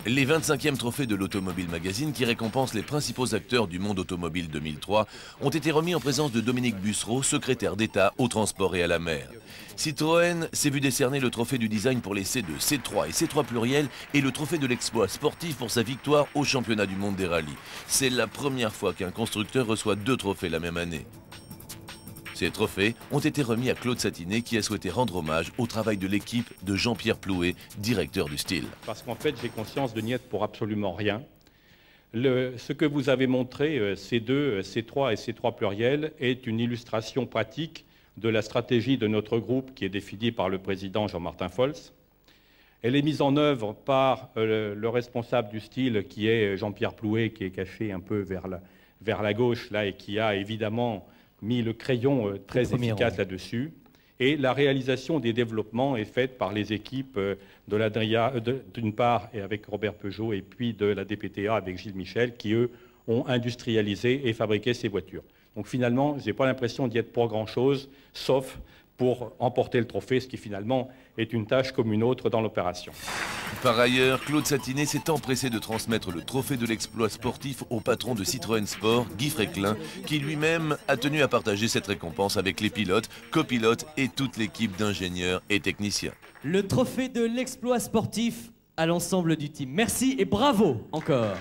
Les 25e trophées de l'Automobile Magazine, qui récompensent les principaux acteurs du monde automobile 2003, ont été remis en présence de Dominique Bussereau, secrétaire d'État au transport et à la mer. Citroën s'est vu décerner le trophée du design pour les C2, C3 et C3 pluriel et le trophée de l'exploit sportif pour sa victoire au championnat du monde des rallyes. C'est la première fois qu'un constructeur reçoit 2 trophées la même année. Ces trophées ont été remis à Claude Satiné qui a souhaité rendre hommage au travail de l'équipe de Jean-Pierre Plouet, directeur du style. Parce qu'en fait, j'ai conscience de n'y être pour absolument rien. Ce que vous avez montré, C2, C3 et C3 pluriel, est une illustration pratique de la stratégie de notre groupe qui est définie par le président Jean-Martin Folz. Elle est mise en œuvre par le responsable du style qui est Jean-Pierre Plouet, qui est caché un peu vers la gauche là, et qui a évidemment mis le crayon très efficace là-dessus. Et la réalisation des développements est faite par les équipes de l'Adria, d'une part, et avec Robert Peugeot, et puis de la DPTA avec Gilles Michel, qui, eux, ont industrialisé et fabriqué ces voitures. Donc finalement, je n'ai pas l'impression d'y être pour grand-chose, sauf pour emporter le trophée, ce qui finalement est une tâche comme une autre dans l'opération. Par ailleurs, Claude Satiné s'est empressé de transmettre le trophée de l'exploit sportif au patron de Citroën Sport, Guy Fréquelin, qui lui-même a tenu à partager cette récompense avec les pilotes, copilotes et toute l'équipe d'ingénieurs et techniciens. Le trophée de l'exploit sportif à l'ensemble du team. Merci et bravo encore.